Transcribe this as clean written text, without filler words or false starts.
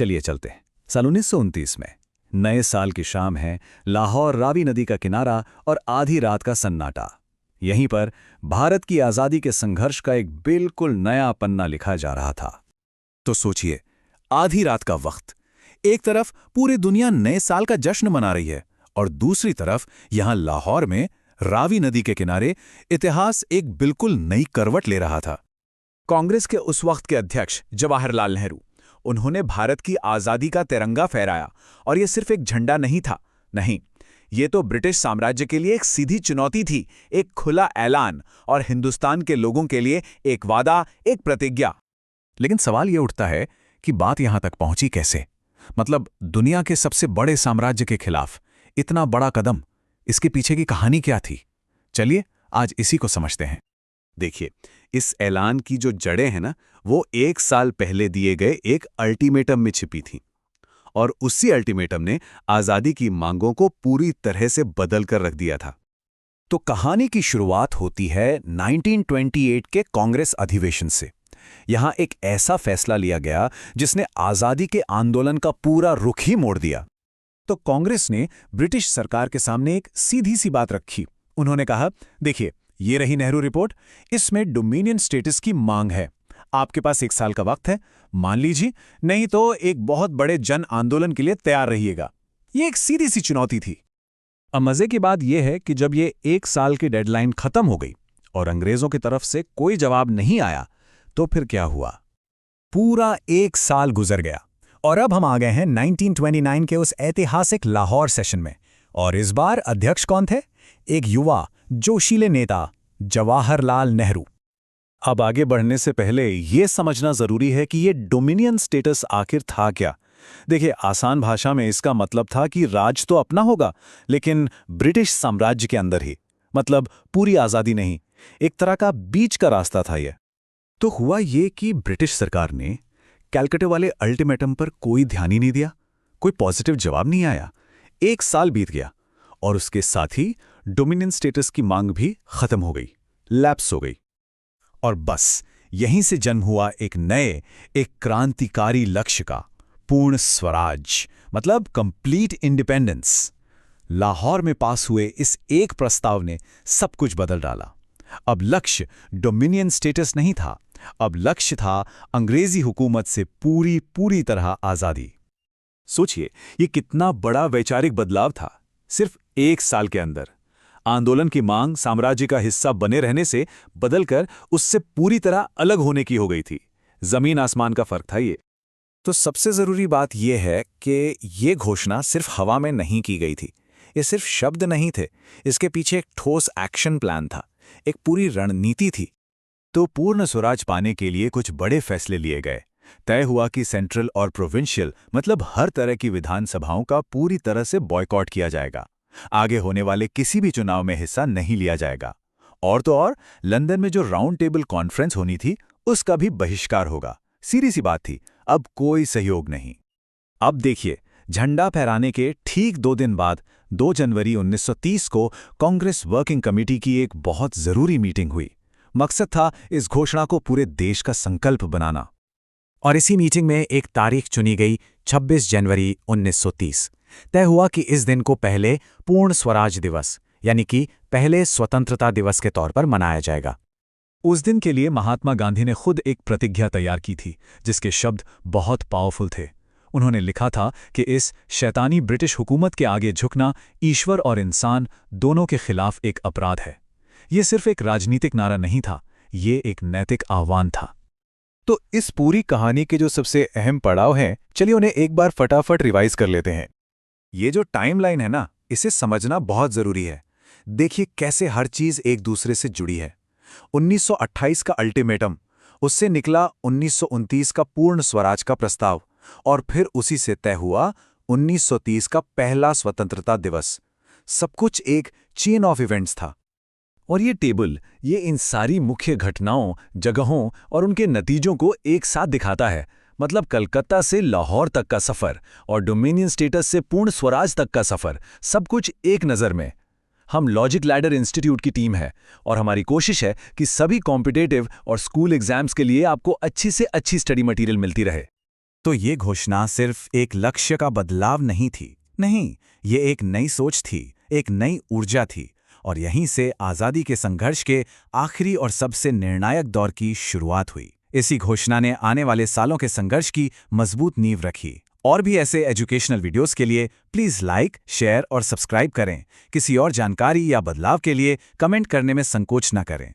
चलिए चलते हैं। साल 1929 में नए साल की शाम है, लाहौर रावी नदी का किनारा और आधी रात का सन्नाटा। यहीं पर भारत की आज़ादी के संघर्ष का एक बिल्कुल नया पन्ना लिखा जा रहा था। तो सोचिए, आधी रात का वक्त, एक तरफ पूरी दुनिया नए साल का जश्न मना रही है और दूसरी तरफ यहां लाहौर में रावी नदी के किनारे इतिहास एक बिल्कुल नई करवट ले रहा था। कांग्रेस के उस वक्त के अध्यक्ष जवाहरलाल नेहरू, उन्होंने भारत की आज़ादी का तिरंगा फहराया और यह सिर्फ एक झंडा नहीं था, नहीं, ये तो ब्रिटिश साम्राज्य के लिए एक सीधी चुनौती थी, एक खुला ऐलान और हिंदुस्तान के लोगों के लिए एक वादा, एक प्रतिज्ञा। लेकिन सवाल ये उठता है कि बात यहां तक पहुंची कैसे? मतलब दुनिया के सबसे बड़े साम्राज्य के खिलाफ इतना बड़ा कदम, इसके पीछे की कहानी क्या थी? चलिए आज इसी को समझते हैं। देखिए, इस ऐलान की जो जड़ें हैं ना, वो 1 साल पहले दिए गए एक अल्टीमेटम में छिपी थीं और उसी अल्टीमेटम ने आज़ादी की मांगों को पूरी तरह से बदल कर रख दिया था। तो कहानी की शुरुआत होती है 1928 के कांग्रेस अधिवेशन से। यहां एक ऐसा फैसला लिया गया जिसने आज़ादी के आंदोलन का पूरा रुख ही मोड़ दिया। तो कांग्रेस ने ब्रिटिश सरकार के सामने एक सीधी सी बात रखी। उन्होंने कहा, देखिए, ये रही नेहरू रिपोर्ट, इसमें डोमिनियन स्टेटस की मांग है। आपके पास 1 साल का वक्त है, मान लीजिए, नहीं तो एक बहुत बड़े जन आंदोलन के लिए तैयार रहिएगा। ये एक सीधी सी चुनौती थी। अब मजे की बात यह है कि जब ये 1 साल की डेडलाइन खत्म हो गई और अंग्रेजों की तरफ से कोई जवाब नहीं आया, तो फिर क्या हुआ? पूरा 1 साल गुजर गया और अब हम आ गए हैं 1929 के उस ऐतिहासिक लाहौर सेशन में। और इस बार अध्यक्ष कौन थे? एक युवा जोशीले नेता, जवाहरलाल नेहरू। अब आगे बढ़ने से पहले यह समझना जरूरी है कि ये डोमिनियन स्टेटस आखिर था क्या। देखिए, आसान भाषा में इसका मतलब था कि राज तो अपना होगा, लेकिन ब्रिटिश साम्राज्य के अंदर ही। मतलब पूरी आज़ादी नहीं, एक तरह का बीच का रास्ता था यह। तो हुआ ये कि ब्रिटिश सरकार ने कैलकटे वाले अल्टीमेटम पर कोई ध्यान ही नहीं दिया, कोई पॉजिटिव जवाब नहीं आया। 1 साल बीत गया और उसके साथ ही डोमिनियन स्टेटस की मांग भी खत्म हो गई, लैप्स हो गई। और बस यहीं से जन्म हुआ एक क्रांतिकारी लक्ष्य का, पूर्ण स्वराज, मतलब कंप्लीट इंडिपेंडेंस। लाहौर में पास हुए इस एक प्रस्ताव ने सब कुछ बदल डाला। अब लक्ष्य डोमिनियन स्टेटस नहीं था, अब लक्ष्य था अंग्रेजी हुकूमत से पूरी तरह आज़ादी। सोचिए, ये कितना बड़ा वैचारिक बदलाव था सिर्फ 1 साल के अंदर। आंदोलन की मांग साम्राज्य का हिस्सा बने रहने से बदलकर उससे पूरी तरह अलग होने की हो गई थी। जमीन आसमान का फर्क था ये। तो सबसे जरूरी बात यह है कि ये घोषणा सिर्फ हवा में नहीं की गई थी। ये सिर्फ शब्द नहीं थे, इसके पीछे एक ठोस एक्शन प्लान था, एक पूरी रणनीति थी। तो पूर्ण स्वराज पाने के लिए कुछ बड़े फैसले लिए गए। तय हुआ कि सेंट्रल और प्रोविंशियल, मतलब हर तरह की विधानसभाओं का पूरी तरह से बॉयकॉट किया जाएगा। आगे होने वाले किसी भी चुनाव में हिस्सा नहीं लिया जाएगा। और तो और, लंदन में जो राउंड टेबल कॉन्फ्रेंस होनी थी, उसका भी बहिष्कार होगा। सीधी सी बात थी, अब कोई सहयोग नहीं। अब देखिए, झंडा फहराने के ठीक 2 दिन बाद 2 जनवरी 1930 को कांग्रेस वर्किंग कमेटी की एक बहुत जरूरी मीटिंग हुई। मकसद था इस घोषणा को पूरे देश का संकल्प बनाना। और इसी मीटिंग में एक तारीख चुनी गई, 26 जनवरी 1930। तय हुआ कि इस दिन को पहले पूर्ण स्वराज दिवस, यानी कि पहले स्वतंत्रता दिवस के तौर पर मनाया जाएगा। उस दिन के लिए महात्मा गांधी ने खुद एक प्रतिज्ञा तैयार की थी, जिसके शब्द बहुत पावरफुल थे। उन्होंने लिखा था कि इस शैतानी ब्रिटिश हुकूमत के आगे झुकना ईश्वर और इंसान दोनों के खिलाफ एक अपराध है। ये सिर्फ एक राजनीतिक नारा नहीं था, ये एक नैतिक आह्वान था। तो इस पूरी कहानी के जो सबसे अहम पड़ाव हैं, चलिए उन्हें एक बार फटाफट रिवाइज कर लेते हैं। ये जो टाइमलाइन है ना, इसे समझना बहुत जरूरी है। देखिए कैसे हर चीज एक दूसरे से जुड़ी है। 1928 का अल्टीमेटम, उससे निकला 1929 का पूर्ण स्वराज का प्रस्ताव, और फिर उसी से तय हुआ 1930 का पहला स्वतंत्रता दिवस। सब कुछ एक चेन ऑफ इवेंट्स था। और ये टेबल, ये इन सारी मुख्य घटनाओं, जगहों और उनके नतीजों को एक साथ दिखाता है। मतलब कलकत्ता से लाहौर तक का सफ़र और डोमिनियन स्टेटस से पूर्ण स्वराज तक का सफ़र, सब कुछ एक नज़र में। हम लॉजिक लैडर इंस्टीट्यूट की टीम है और हमारी कोशिश है कि सभी कॉम्पिटिटिव और स्कूल एग्जाम्स के लिए आपको अच्छी से अच्छी स्टडी मटेरियल मिलती रहे। तो ये घोषणा सिर्फ एक लक्ष्य का बदलाव नहीं थी। नहीं, ये एक नई सोच थी, एक नई ऊर्जा थी, और यहीं से आज़ादी के संघर्ष के आखिरी और सबसे निर्णायक दौर की शुरुआत हुई। इसी घोषणा ने आने वाले सालों के संघर्ष की मजबूत नींव रखी। और भी ऐसे एजुकेशनल वीडियोस के लिए प्लीज़ लाइक, शेयर और सब्सक्राइब करें। किसी और जानकारी या बदलाव के लिए कमेंट करने में संकोच न करें।